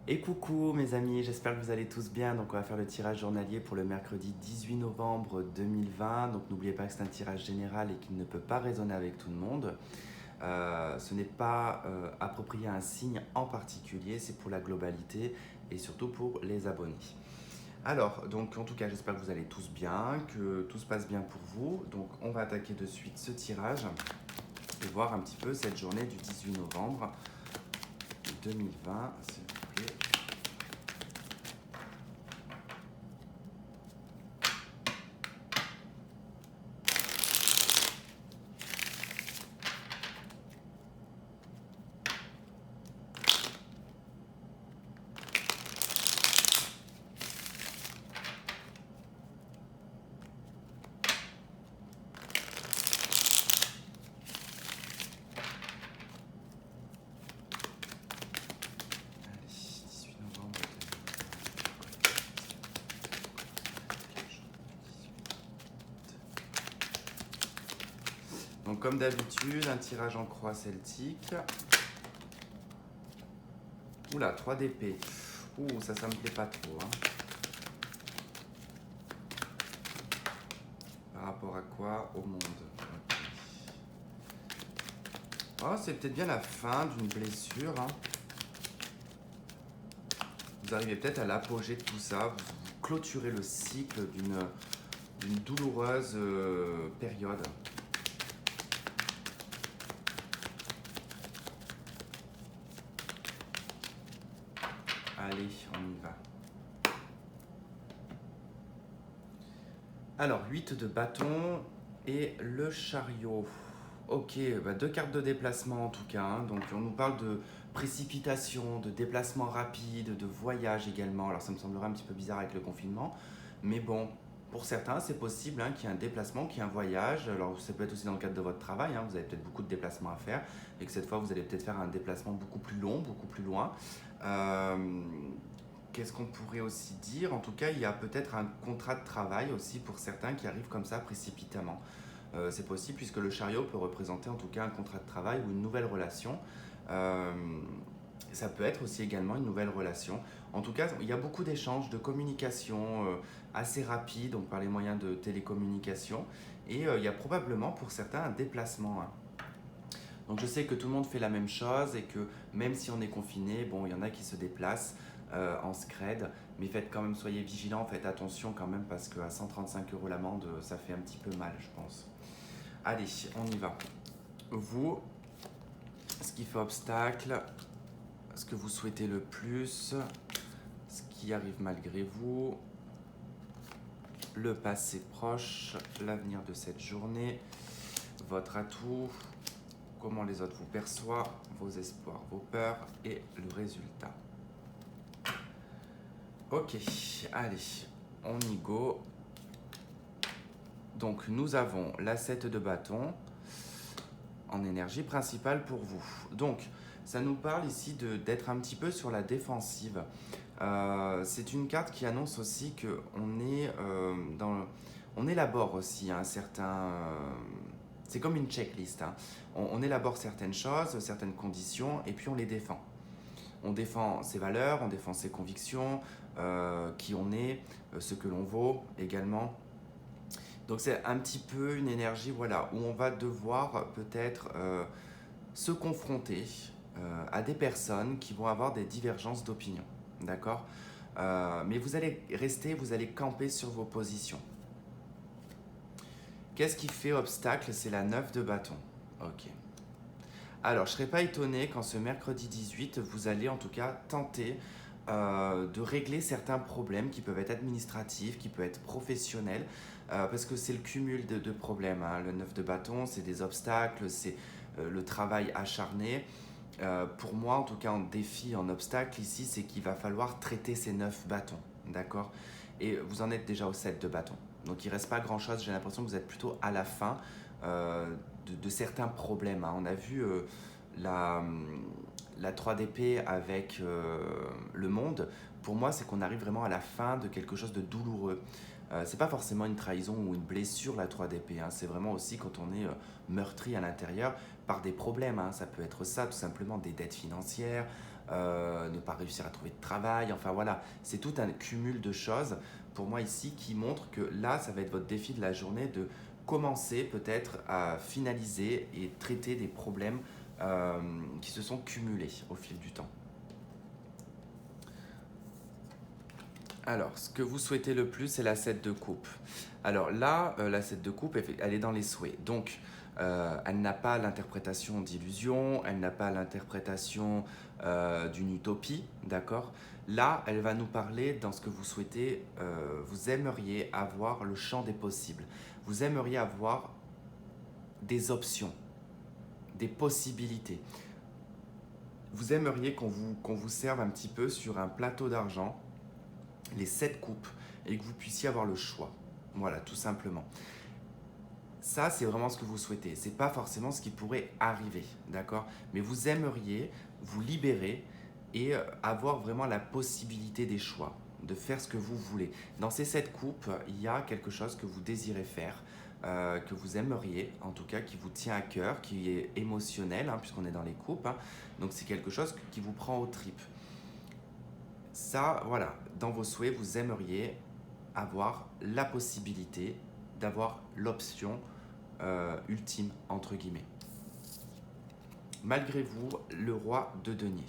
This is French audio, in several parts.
Et coucou mes amis, j'espère que vous allez tous bien. Donc on va faire le tirage journalier pour le mercredi 18 novembre 2020. Donc n'oubliez pas que c'est un tirage général et qu'il ne peut pas résonner avec tout le monde. Ce n'est pas approprié à un signe en particulier, c'est pour la globalité et surtout pour les abonnés. Alors, donc en tout cas, j'espère que vous allez tous bien, que tout se passe bien pour vous. Donc on va attaquer de suite ce tirage et voir un petit peu cette journée du 18 novembre 2020, s'il vous plaît. Allez, 18 novembre 2020. Donc comme d'habitude, un tirage en croix celtique. Oula, 3 d'épée. Ouh, ça me plaît pas trop. Hein. Par rapport à quoi? Au monde. Ok. Oh, c'est peut-être bien la fin d'une blessure. Hein. Vous arrivez peut-être à l'apogée de tout ça. Vous clôturez le cycle d'une douloureuse période. Allez, on y va. Alors, 8 de bâton et le chariot. Ok, bah 2 cartes de déplacement en tout cas. Hein. Donc, on nous parle de précipitation, de déplacement rapide, de voyage également. Alors, ça me semblerait un petit peu bizarre avec le confinement. Mais bon, pour certains, c'est possible hein, qu'il y ait un déplacement, qu'il y ait un voyage. Alors, ça peut être aussi dans le cadre de votre travail. Hein. Vous avez peut-être beaucoup de déplacements à faire. Et que cette fois, vous allez peut-être faire un déplacement beaucoup plus long, beaucoup plus loin. Euh, Qu'est-ce qu'on pourrait aussi dire? En tout cas, il y a peut-être un contrat de travail aussi pour certains qui arrivent comme ça précipitamment. C'est possible puisque le chariot peut représenter en tout cas un contrat de travail ou une nouvelle relation. Euh, Ça peut être aussi également une nouvelle relation. En tout cas, il y a beaucoup d'échanges, de communication assez rapides, donc par les moyens de télécommunication. Et il y a probablement pour certains un déplacement. Hein. Donc je sais que tout le monde fait la même chose et que même si on est confiné, bon, il y en a qui se déplacent en scred, mais faites quand même, soyez vigilants, faites attention quand même parce qu'à 135 € l'amende, ça fait un petit peu mal, je pense. Allez, on y va. Vous, ce qui fait obstacle, ce que vous souhaitez le plus, ce qui arrive malgré vous, le passé proche, l'avenir de cette journée, votre atout, comment les autres vous perçoivent, vos espoirs, vos peurs et le résultat. Ok, allez, on y go. Donc nous avons la 7 de bâton en énergie principale pour vous. Donc ça nous parle ici d'être un petit peu sur la défensive. C'est une carte qui annonce aussi qu'on est on élabore aussi un certain... c'est comme une checklist. Hein. On élabore certaines choses, certaines conditions et puis on les défend. On défend ses valeurs, on défend ses convictions, qui on est, ce que l'on vaut également. Donc c'est un petit peu une énergie voilà, où on va devoir peut-être se confronter à des personnes qui vont avoir des divergences d'opinion. D'accord. Mais vous allez rester, vous allez camper sur vos positions. Qu'est-ce qui fait obstacle? C'est la 9 de bâton. Ok. Alors, je ne serais pas étonné quand ce mercredi 18, vous allez en tout cas tenter de régler certains problèmes qui peuvent être administratifs, qui peuvent être professionnels, parce que c'est le cumul de problèmes. Hein. Le 9 de bâton, c'est des obstacles, c'est le travail acharné. Pour moi, en tout cas, en défi, en obstacle, ici, c'est qu'il va falloir traiter ces 9 bâtons. D'accord. Et vous en êtes déjà au 7 de bâton. Donc, il ne reste pas grand-chose. J'ai l'impression que vous êtes plutôt à la fin de certains problèmes. Hein. On a vu la 3 d'épée avec le monde. Pour moi, c'est qu'on arrive vraiment à la fin de quelque chose de douloureux. C'est pas forcément une trahison ou une blessure la 3 d'épée, hein. C'est vraiment aussi quand on est meurtri à l'intérieur par des problèmes. Hein. Ça peut être ça, tout simplement des dettes financières, ne pas réussir à trouver de travail, enfin voilà, c'est tout un cumul de choses pour moi ici qui montre que là, ça va être votre défi de la journée de commencer peut-être à finaliser et traiter des problèmes qui se sont cumulés au fil du temps. Alors, ce que vous souhaitez le plus, c'est la 7 de coupe. Alors là, la 7 de coupe, elle est dans les souhaits. Donc, elle n'a pas l'interprétation d'illusion, elle n'a pas l'interprétation d'une utopie, d'accord? Là, elle va nous parler dans ce que vous souhaitez. Vous aimeriez avoir le champ des possibles. Vous aimeriez avoir des options, des possibilités. Vous aimeriez qu'on vous serve un petit peu sur un plateau d'argent les 7 coupes et que vous puissiez avoir le choix. Voilà, tout simplement. Ça, c'est vraiment ce que vous souhaitez. Ce n'est pas forcément ce qui pourrait arriver, d'accord? Mais vous aimeriez vous libérer et avoir vraiment la possibilité des choix, de faire ce que vous voulez. Dans ces 7 coupes, il y a quelque chose que vous désirez faire, que vous aimeriez, en tout cas, qui vous tient à cœur, qui est émotionnel, hein, puisqu'on est dans les coupes. Hein. Donc, c'est quelque chose qui vous prend aux tripes. Ça, voilà, dans vos souhaits, vous aimeriez avoir la possibilité d'avoir l'option ultime, entre guillemets. Malgré vous, le roi de denier.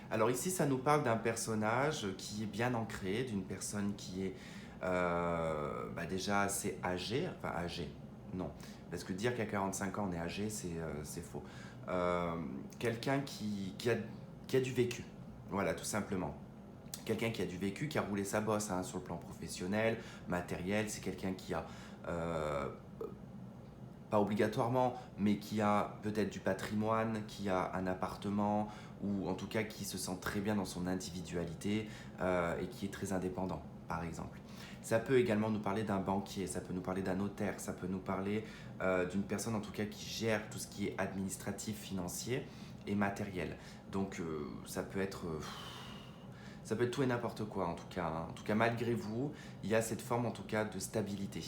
Alors ici, ça nous parle d'un personnage qui est bien ancré, d'une personne qui est déjà assez âgée, enfin âgée, non, parce que dire qu'à 45 ans on est âgé, c'est faux. Quelqu'un qui a du vécu, voilà, tout simplement. Quelqu'un qui a du vécu, qui a roulé sa bosse hein, sur le plan professionnel, matériel, c'est quelqu'un qui a, pas obligatoirement, mais qui a peut-être du patrimoine, qui a un appartement, ou en tout cas qui se sent très bien dans son individualité et qui est très indépendant, par exemple. Ça peut également nous parler d'un banquier, ça peut nous parler d'un notaire, ça peut nous parler d'une personne en tout cas qui gère tout ce qui est administratif, financier et matériel. Donc ça peut être tout et n'importe quoi en tout cas. Hein. En tout cas, malgré vous, il y a cette forme en tout cas de stabilité.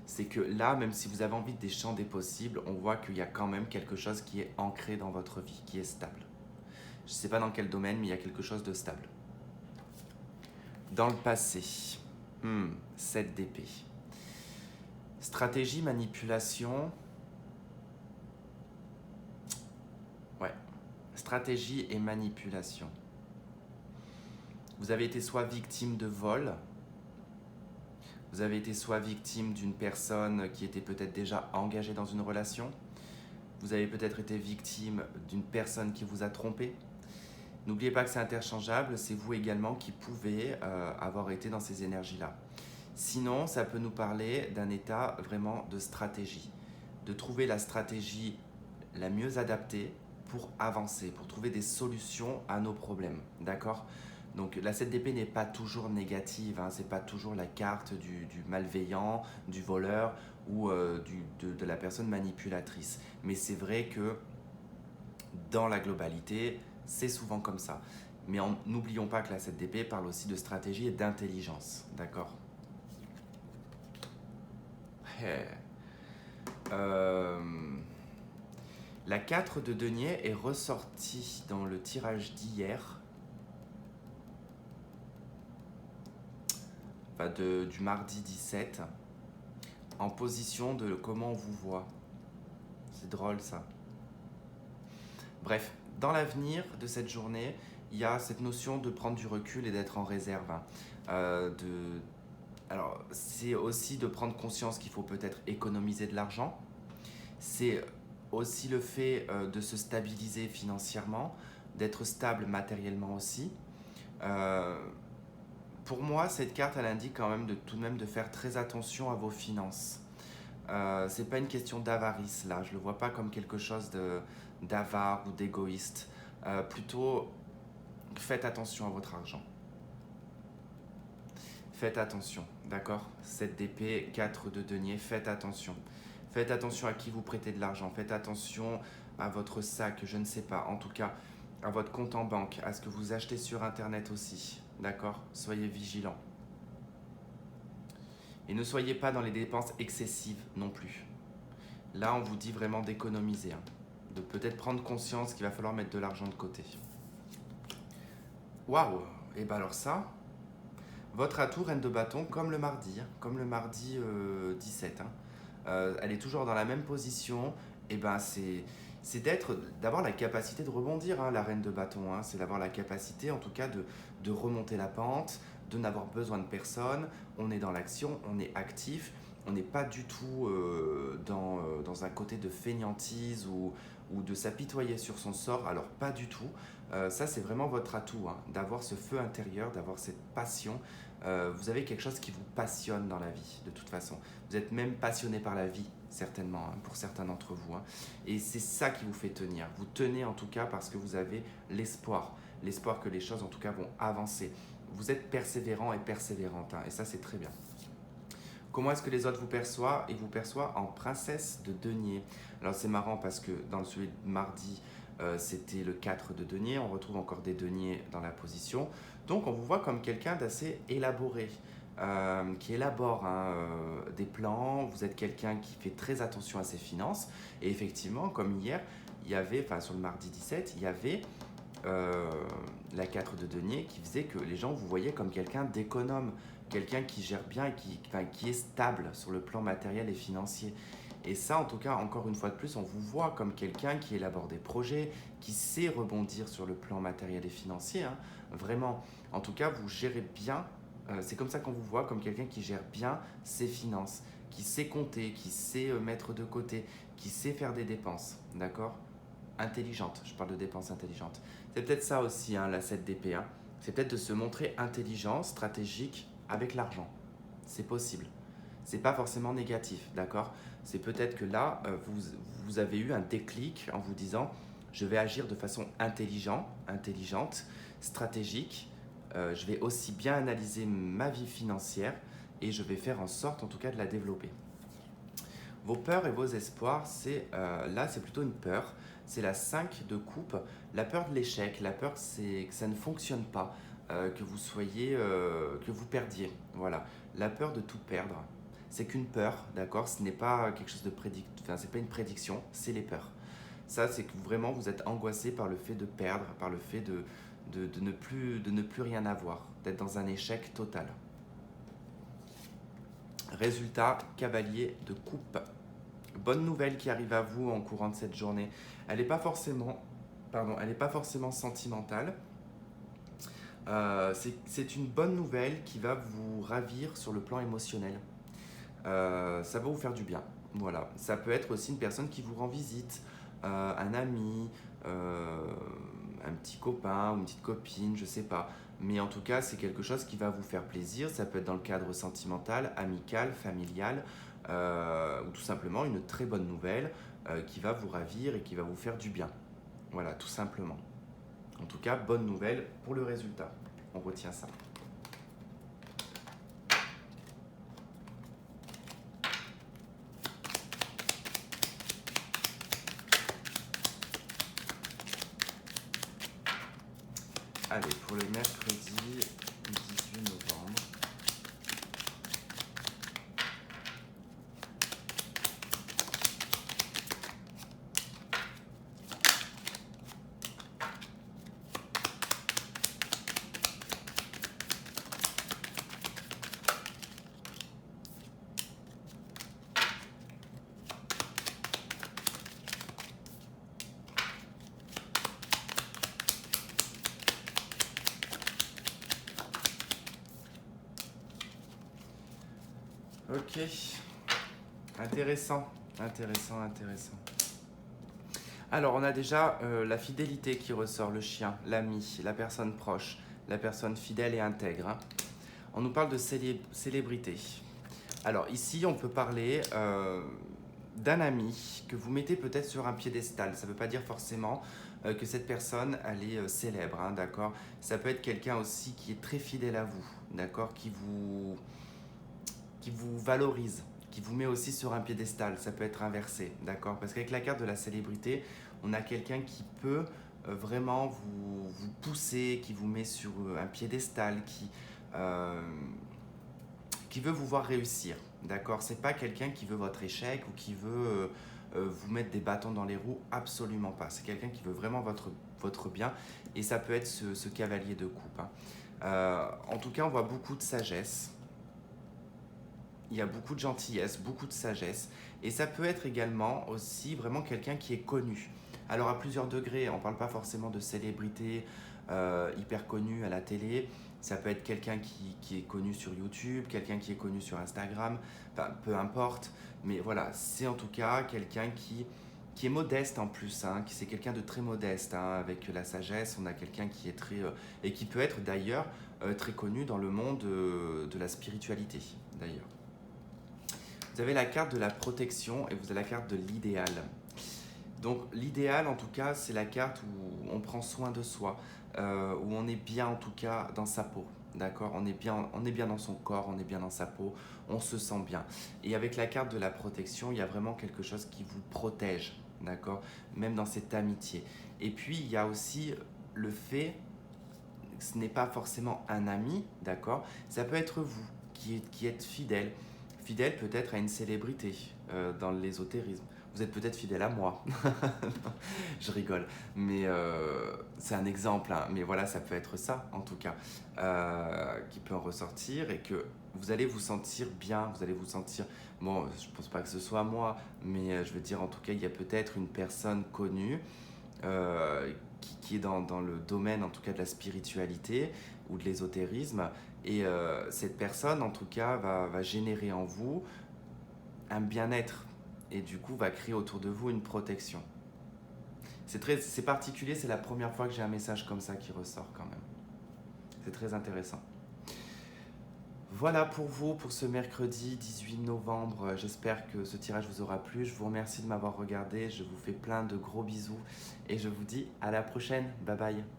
C'est que là, même si vous avez envie des champs des possibles, on voit qu'il y a quand même quelque chose qui est ancré dans votre vie, qui est stable. Je ne sais pas dans quel domaine, mais il y a quelque chose de stable. Dans le passé, 7 d'épée. Stratégie, manipulation. Ouais. Stratégie et manipulation. Vous avez été soit victime de vol, vous avez été soit victime d'une personne qui était peut-être déjà engagée dans une relation, vous avez peut-être été victime d'une personne qui vous a trompé. N'oubliez pas que c'est interchangeable, c'est vous également qui pouvez avoir été dans ces énergies-là. Sinon, ça peut nous parler d'un état vraiment de stratégie, de trouver la stratégie la mieux adaptée pour avancer, pour trouver des solutions à nos problèmes, d'accord ? Donc la 7 d'épée n'est pas toujours négative, hein, c'est pas toujours la carte du malveillant, du voleur ou de la personne manipulatrice. Mais c'est vrai que dans la globalité, c'est souvent comme ça. Mais n'oublions pas que la 7 d'épée parle aussi de stratégie et d'intelligence, d'accord ? La 4 de denier est ressortie dans le tirage d'hier, du mardi 17, en position de comment on vous voit. C'est drôle ça. Bref, dans l'avenir de cette journée, il y a cette notion de prendre du recul et d'être en réserve. Alors, c'est aussi de prendre conscience qu'il faut peut-être économiser de l'argent. C'est aussi le fait de se stabiliser financièrement, d'être stable matériellement aussi. Pour moi, cette carte, elle indique quand même tout de même de faire très attention à vos finances. C'est pas une question d'avarice là, je le vois pas comme quelque chose d'avare ou d'égoïste. Plutôt, faites attention à votre argent. Faites attention, d'accord ? 7 d'épée, 4 de denier, faites attention. Faites attention à qui vous prêtez de l'argent. Faites attention à votre sac, je ne sais pas. En tout cas, à votre compte en banque, à ce que vous achetez sur Internet aussi. D'accord ? Soyez vigilants. Et ne soyez pas dans les dépenses excessives non plus. Là, on vous dit vraiment d'économiser. Hein. de peut-être prendre conscience qu'il va falloir mettre de l'argent de côté. Waouh! Et bien alors ça, votre atout reine de bâton comme comme le mardi 17. Elle est toujours dans la même position. Et ben c'est d'avoir la capacité de rebondir, hein, la reine de bâton. C'est d'avoir la capacité, en tout cas, de remonter la pente, de n'avoir besoin de personne. On est dans l'action, on est actif. On n'est pas du tout dans un côté de fainéantise ou de s'apitoyer sur son sort. Alors, pas du tout. Ça, c'est vraiment votre atout, hein, d'avoir ce feu intérieur, d'avoir cette passion. Vous avez quelque chose qui vous passionne dans la vie, de toute façon. Vous êtes même passionné par la vie, certainement, hein, pour certains d'entre vous. Et c'est ça qui vous fait tenir. Vous tenez en tout cas parce que vous avez l'espoir. L'espoir que les choses, en tout cas, vont avancer. Vous êtes persévérant et persévérante, hein, et ça, c'est très bien. Comment est-ce que les autres vous perçoivent? Ils vous perçoivent en princesse de denier. Alors c'est marrant parce que dans celui de mardi, c'était le 4 de denier. On retrouve encore des deniers dans la position. Donc on vous voit comme quelqu'un d'assez élaboré, qui élabore, des plans. Vous êtes quelqu'un qui fait très attention à ses finances. Et effectivement, comme hier, il y avait, enfin sur le mardi 17, il y avait la 4 de denier qui faisait que les gens vous voyaient comme quelqu'un d'économe, quelqu'un qui gère bien et qui est stable sur le plan matériel et financier. Et ça, en tout cas, encore une fois de plus, on vous voit comme quelqu'un qui élabore des projets, qui sait rebondir sur le plan matériel et financier. Vraiment, en tout cas, vous gérez bien. C'est comme ça qu'on vous voit, comme quelqu'un qui gère bien ses finances, qui sait compter, qui sait mettre de côté, qui sait faire des dépenses. D'accord? Intelligente, je parle de dépenses intelligentes. C'est peut-être ça aussi, la 7 d'épée. C'est peut-être de se montrer intelligent, stratégique avec l'argent. C'est possible. C'est pas forcément négatif, d'accord? C'est peut-être que là, vous avez eu un déclic en vous disant je vais agir de façon intelligente, stratégique. Je vais aussi bien analyser ma vie financière et je vais faire en sorte, en tout cas, de la développer. Vos peurs et vos espoirs, là, c'est plutôt une peur. C'est la 5 de coupe. La peur de l'échec, la peur que ça ne fonctionne pas, que vous perdiez. Voilà. La peur de tout perdre. C'est qu'une peur, d'accord? Ce n'est pas quelque chose de c'est pas une prédiction, c'est les peurs. Ça, c'est que vraiment vous êtes angoissé par le fait de perdre, par le fait de ne plus rien avoir, d'être dans un échec total. Résultat, cavalier de coupe. Bonne nouvelle qui arrive à vous en courant de cette journée. Elle n'est pas forcément sentimentale. C'est une bonne nouvelle qui va vous ravir sur le plan émotionnel. Ça va vous faire du bien. Voilà. Ça peut être aussi une personne qui vous rend visite, un ami, un petit copain ou une petite copine, je sais pas. Mais en tout cas, c'est quelque chose qui va vous faire plaisir. Ça peut être dans le cadre sentimental, amical, familial, ou tout simplement une très bonne nouvelle qui va vous ravir et qui va vous faire du bien. Voilà, tout simplement. En tout cas, bonne nouvelle pour le résultat. On retient ça. Allez, pour le mercredi 18 novembre. Ok, intéressant. Alors, on a déjà la fidélité qui ressort, le chien, l'ami, la personne proche, la personne fidèle et intègre. On nous parle de célébrité. Alors, ici, on peut parler d'un ami que vous mettez peut-être sur un piédestal. Ça ne veut pas dire forcément que cette personne, elle est célèbre, d'accord? Ça peut être quelqu'un aussi qui est très fidèle à vous, d'accord? Qui vous valorise, qui vous met aussi sur un piédestal. Ça peut être inversé, d'accord? Parce qu'avec la carte de la célébrité, on a quelqu'un qui peut vraiment vous pousser, qui vous met sur un piédestal, qui veut vous voir réussir, d'accord? C'est pas quelqu'un qui veut votre échec ou qui veut vous mettre des bâtons dans les roues, absolument pas. C'est quelqu'un qui veut vraiment votre bien et ça peut être ce cavalier de coupe, hein. En tout cas, on voit beaucoup de sagesse. Il y a beaucoup de gentillesse, beaucoup de sagesse. Et ça peut être également aussi vraiment quelqu'un qui est connu. Alors à plusieurs degrés, on ne parle pas forcément de célébrité hyper connue à la télé. Ça peut être quelqu'un qui est connu sur YouTube, quelqu'un qui est connu sur Instagram, enfin peu importe. Mais voilà, c'est en tout cas quelqu'un qui est modeste en plus, hein, c'est quelqu'un de très modeste, hein, avec la sagesse. On a quelqu'un qui est très... et qui peut être d'ailleurs très connu dans le monde de la spiritualité d'ailleurs. Vous avez la carte de la protection et vous avez la carte de l'idéal. Donc l'idéal en tout cas c'est la carte où on prend soin de soi, où on est bien en tout cas dans sa peau. D'accord, on est bien dans son corps, on est bien dans sa peau, on se sent bien. Et avec la carte de la protection, il y a vraiment quelque chose qui vous protège, d'accord, même dans cette amitié. Et puis il y a aussi le fait, ce n'est pas forcément un ami, d'accord, ça peut être vous qui êtes fidèle. Fidèle peut-être à une célébrité dans l'ésotérisme. Vous êtes peut-être fidèle à moi. Je rigole. Mais c'est un exemple, hein. Mais voilà, ça peut être ça, en tout cas, qui peut en ressortir et que vous allez vous sentir bien, vous allez vous sentir... Bon, je ne pense pas que ce soit moi, mais je veux dire, en tout cas, il y a peut-être une personne connue qui est dans le domaine, en tout cas, de la spiritualité ou de l'ésotérisme. Et cette personne, en tout cas, va générer en vous un bien-être et du coup va créer autour de vous une protection. C'est particulier, c'est la première fois que j'ai un message comme ça qui ressort quand même. C'est très intéressant. Voilà pour vous, pour ce mercredi 18 novembre. J'espère que ce tirage vous aura plu. Je vous remercie de m'avoir regardé. Je vous fais plein de gros bisous et je vous dis à la prochaine. Bye bye.